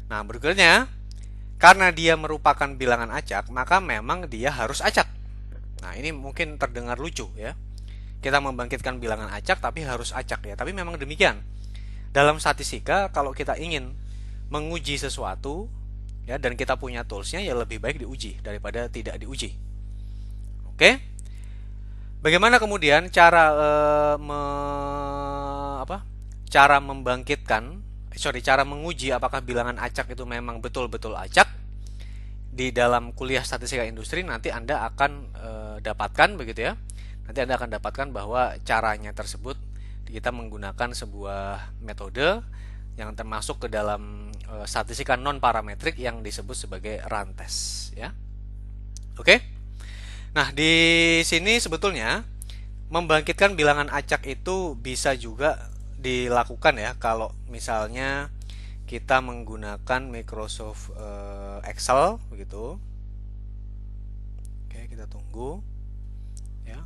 Nah, berikutnya, karena dia merupakan bilangan acak, maka memang dia harus acak. Nah, ini mungkin terdengar lucu ya. Kita membangkitkan bilangan acak tapi harus acak ya. Tapi memang demikian. Dalam statistika, kalau kita ingin menguji sesuatu ya, dan kita punya toolsnya, ya lebih baik diuji daripada tidak diuji. Oke? Bagaimana kemudian cara cara menguji apakah bilangan acak itu memang betul-betul acak? Di dalam kuliah statistika industri nanti Anda akan dapatkan begitu ya. Nanti Anda akan dapatkan bahwa caranya tersebut kita menggunakan sebuah metode yang termasuk ke dalam statistika non parametrik yang disebut sebagai run test ya. Oke? Nah, di sini sebetulnya membangkitkan bilangan acak itu bisa juga dilakukan ya kalau misalnya kita menggunakan Microsoft Excel begitu. Oke, kita tunggu ya.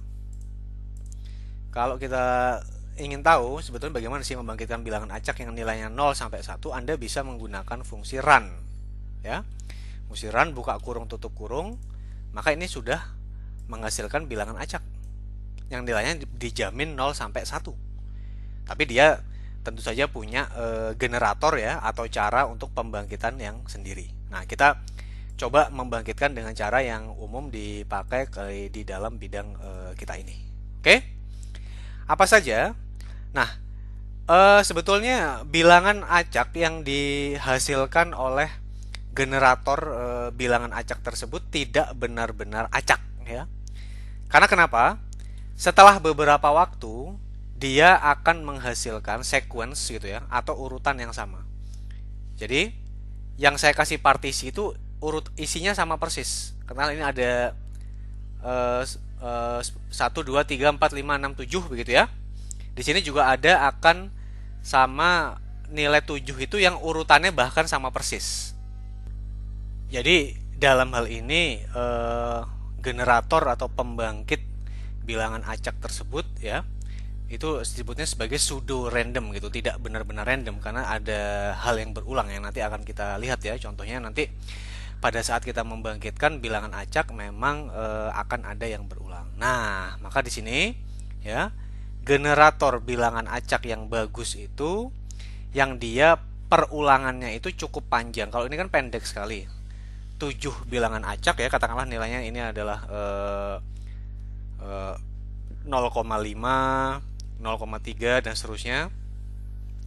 Kalau kita ingin tahu sebetulnya bagaimana sih membangkitkan bilangan acak yang nilainya 0 sampai 1, Anda bisa menggunakan fungsi run ya. Fungsi run buka kurung tutup kurung, maka ini sudah menghasilkan bilangan acak yang nilainya dijamin 0 sampai 1. Tapi dia tentu saja punya generator ya atau cara untuk pembangkitan yang sendiri. Nah, kita coba membangkitkan dengan cara yang umum dipakai di dalam bidang kita ini. Oke? Apa saja? Nah, sebetulnya bilangan acak yang dihasilkan oleh generator bilangan acak tersebut tidak benar-benar acak ya. Karena kenapa? Setelah beberapa waktu dia akan menghasilkan sequence gitu ya atau urutan yang sama. Jadi yang saya kasih partisi itu urut isinya sama persis. Karena ini ada 1 2 3 4 5 6 7 begitu ya. Di sini juga ada akan sama nilai 7 itu yang urutannya bahkan sama persis. Jadi dalam hal ini generator atau pembangkit bilangan acak tersebut ya itu disebutnya sebagai pseudo random gitu, tidak benar-benar random karena ada hal yang berulang yang nanti akan kita lihat ya. Contohnya nanti pada saat kita membangkitkan bilangan acak memang akan ada yang berulang. Nah, maka di sini ya generator bilangan acak yang bagus itu yang dia perulangannya itu cukup panjang. Kalau ini kan pendek sekali. 7 bilangan acak ya, katakanlah nilainya ini adalah 0,5, 0,3 dan seterusnya.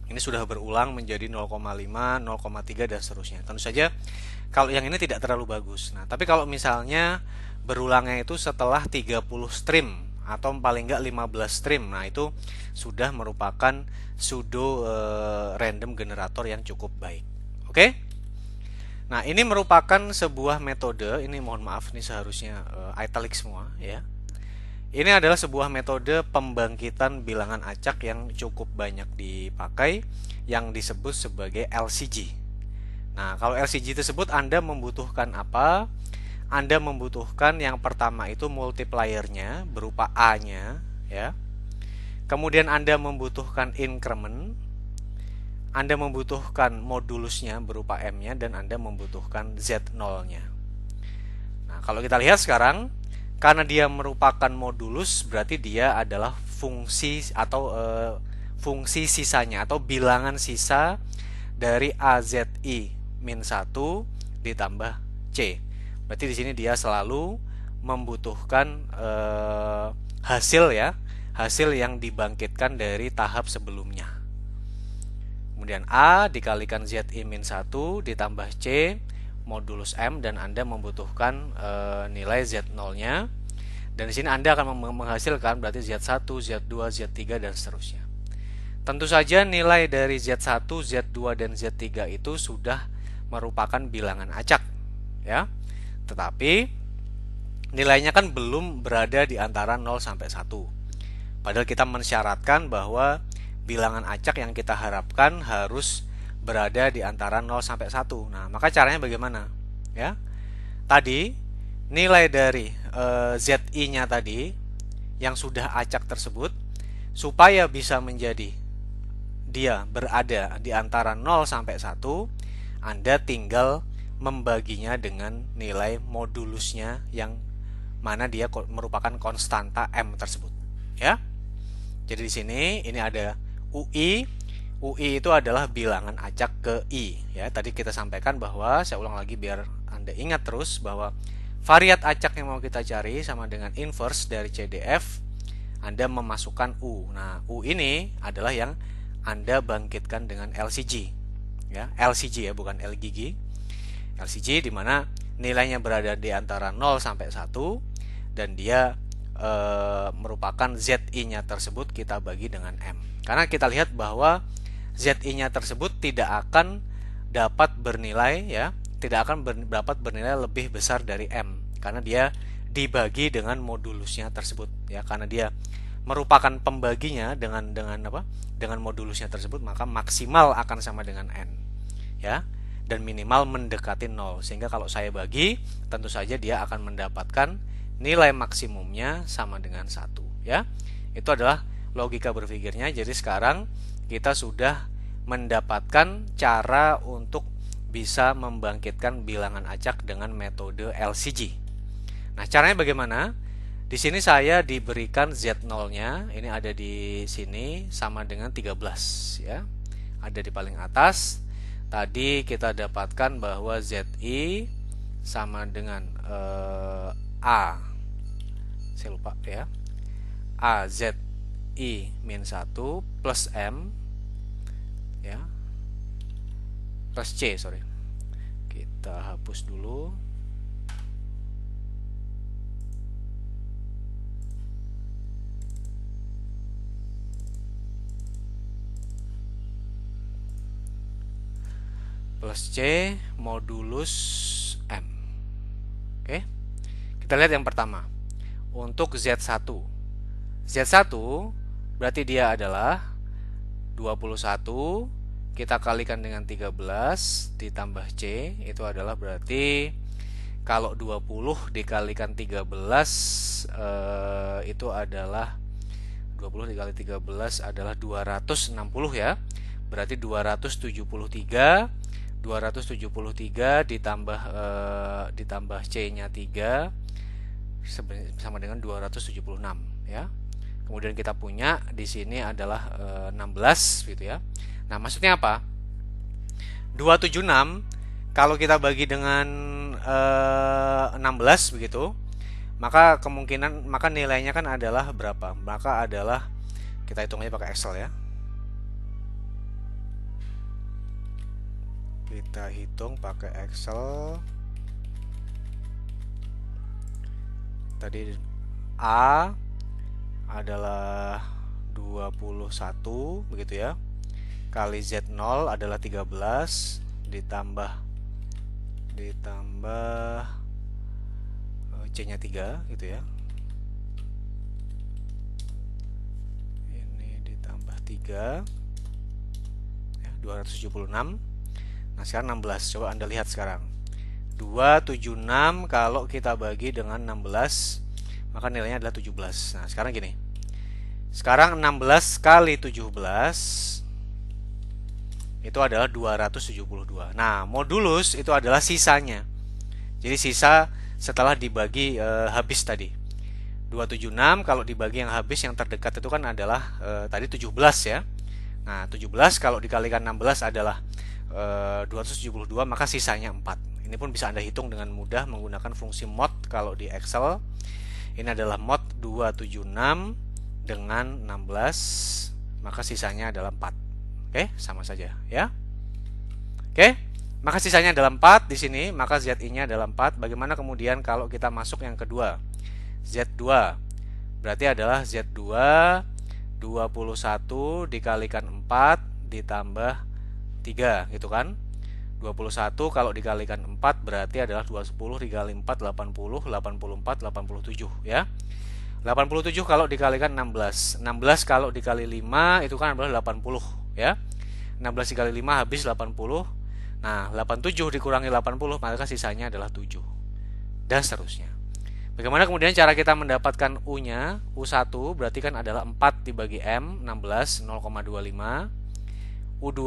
Ini sudah berulang menjadi 0,5, 0,3 dan seterusnya. Tentu saja kalau yang ini tidak terlalu bagus. Nah, tapi kalau misalnya berulangnya itu setelah 30 stream atau paling enggak 15 stream, nah itu sudah merupakan pseudo random generator yang cukup baik. Oke? Nah, ini merupakan sebuah metode, ini mohon maaf, ini seharusnya italic semua ya. Ini adalah sebuah metode pembangkitan bilangan acak yang cukup banyak dipakai yang disebut sebagai LCG. Nah, kalau LCG tersebut Anda membutuhkan apa? Anda membutuhkan yang pertama itu multipliernya berupa A-nya ya. Kemudian Anda membutuhkan increment, Anda membutuhkan modulusnya berupa M-nya, dan Anda membutuhkan Z0-nya. Nah, kalau kita lihat sekarang, karena dia merupakan modulus, berarti dia adalah fungsi atau fungsi sisanya atau bilangan sisa dari AZI min 1 ditambah C. Berarti di sini dia selalu membutuhkan hasil ya, hasil yang dibangkitkan dari tahap sebelumnya. Kemudian A dikalikan ZI min 1 ditambah C modulus M, dan Anda membutuhkan nilai Z0-nya. Dan di sini Anda akan menghasilkan berarti Z1, Z2, Z3 dan seterusnya. Tentu saja nilai dari Z1, Z2 dan Z3 itu sudah merupakan bilangan acak ya. Tetapi nilainya kan belum berada di antara 0 sampai 1. Padahal kita mensyaratkan bahwa bilangan acak yang kita harapkan harus berada di antara 0 sampai 1. Nah, maka caranya bagaimana? Ya. Tadi nilai dari ZI-nya tadi yang sudah acak tersebut, supaya bisa menjadi dia berada di antara 0 sampai 1, Anda tinggal membaginya dengan nilai modulusnya yang mana dia merupakan konstanta M tersebut, ya. Jadi di sini ini ada UI. UI itu adalah bilangan acak ke I, ya. Tadi kita sampaikan bahwa, saya ulang lagi biar Anda ingat terus, bahwa variat acak yang mau kita cari sama dengan inverse dari CDF. Anda memasukkan U. Nah, U ini adalah yang Anda bangkitkan dengan LCG, ya. LCG ya, bukan LGG. LCG di mana nilainya berada di antara 0 sampai 1 dan dia merupakan ZI-nya tersebut kita bagi dengan M. Karena kita lihat bahwa ZI-nya tersebut tidak akan dapat bernilai, ya, tidak akan dapat bernilai lebih besar dari M karena dia dibagi dengan modulusnya tersebut, ya. Karena dia merupakan pembaginya dengan apa? Dengan modulusnya tersebut, maka maksimal akan sama dengan N, ya. Dan minimal mendekati 0. Sehingga kalau saya bagi, tentu saja dia akan mendapatkan nilai maksimumnya sama dengan 1, ya. Itu adalah logika berpikirnya. Jadi sekarang kita sudah mendapatkan cara untuk bisa membangkitkan bilangan acak dengan metode LCG. Nah, caranya bagaimana? Di sini saya diberikan Z0-nya, ini ada di sini sama dengan 13, ya. Ada di paling atas. Tadi kita dapatkan bahwa ZI sama dengan A. Saya lupa, ya. A ZI min 1 plus M, ya. Plus C, sorry. Kita hapus dulu. Plus C modulus M. Oke. Kita lihat yang pertama. Untuk Z1. Z1 berarti dia adalah 21 kita kalikan dengan 13 ditambah C, itu adalah berarti kalau 20 dikalikan 13 itu adalah 20 dikali 13 adalah 260, ya. Berarti 273 ditambah C-nya 3 sama dengan 276, ya. Kemudian kita punya di sini adalah 16 gitu, ya. Nah, maksudnya apa? 276 kalau kita bagi dengan 16 begitu, maka nilainya kan adalah berapa? Maka adalah, kita hitung aja pakai Excel, ya. Kita hitung pakai Excel. Tadi A adalah 21 begitu, ya. Kali Z0 adalah 13 ditambah C-nya 3 gitu, ya. Ini ditambah 3, ya, 276. Nah, sekarang 16. Coba Anda lihat sekarang. 276 kalau kita bagi dengan 16, maka nilainya adalah 17. Nah, sekarang gini. Sekarang 16 kali 17 itu adalah 272. Nah, modulus itu adalah sisanya. Jadi sisa setelah dibagi habis tadi. 276 kalau dibagi yang habis yang terdekat itu kan adalah tadi 17, ya. Nah, 17 kalau dikalikan 16 adalah 272, maka sisanya 4. Ini pun bisa Anda hitung dengan mudah menggunakan fungsi mod kalau di Excel. Ini adalah mod 276 dengan 16, maka sisanya adalah 4. Oke, sama saja, ya. Oke, maka sisanya adalah 4 di sini, maka ZI-nya adalah 4. Bagaimana kemudian kalau kita masuk yang kedua? Z2. Berarti adalah Z2 21 dikalikan 4 ditambah 3 gitu kan. 21 kalau dikalikan 4 berarti adalah 210 dikali 4 80, 84, 87 ya. 87 kalau dikalikan 16. 16 kalau dikali 5 itu kan adalah 80 ya. 16 dikali 5 habis 80. Nah, 87 dikurangi 80 maka sisanya adalah 7. Dan seterusnya. Bagaimana kemudian cara kita mendapatkan U-nya? U1 berarti kan adalah 4 dibagi M, 16, 0,25. U2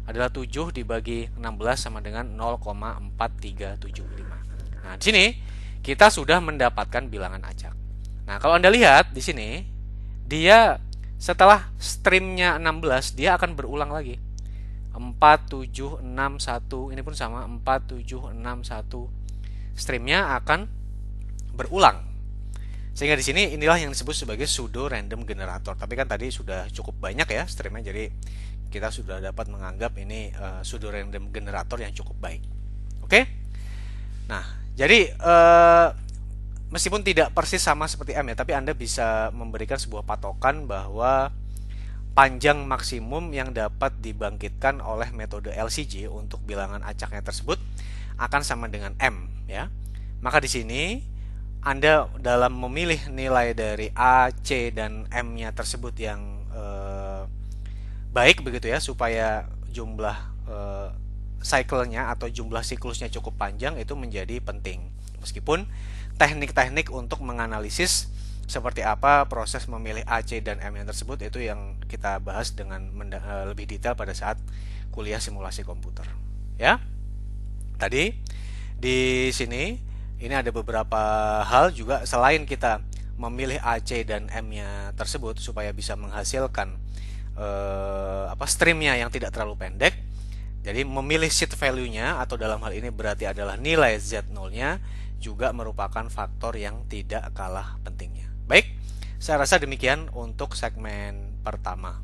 adalah 7 dibagi 16 sama dengan 0,4375. Nah, di sini kita sudah mendapatkan bilangan acak. Nah, kalau Anda lihat di sini, dia setelah streamnya 16, dia akan berulang lagi. 4761, ini pun sama, 4761. Streamnya akan berulang. Sehingga di sini inilah yang disebut sebagai pseudo random generator. Tapi kan tadi sudah cukup banyak ya streamnya, jadi kita sudah dapat menganggap ini pseudo random generator yang cukup baik. Oke? Nah, jadi meskipun tidak persis sama seperti M ya, tapi Anda bisa memberikan sebuah patokan bahwa panjang maksimum yang dapat dibangkitkan oleh metode LCG untuk bilangan acaknya tersebut akan sama dengan M ya. Maka di sini Anda dalam memilih nilai dari A, C, dan M-nya tersebut yang baik begitu ya, supaya jumlah cycle-nya atau jumlah siklusnya cukup panjang itu menjadi penting. Meskipun teknik-teknik untuk menganalisis seperti apa proses memilih A, C, dan M-nya tersebut itu yang kita bahas dengan lebih detail pada saat kuliah simulasi komputer. Ya, tadi di sini ini ada beberapa hal juga selain kita memilih A, C, dan M-nya tersebut supaya bisa menghasilkan streamnya yang tidak terlalu pendek. Jadi memilih seed value-nya atau dalam hal ini berarti adalah nilai Z0-nya juga merupakan faktor yang tidak kalah pentingnya. Baik, saya rasa demikian untuk segmen pertama.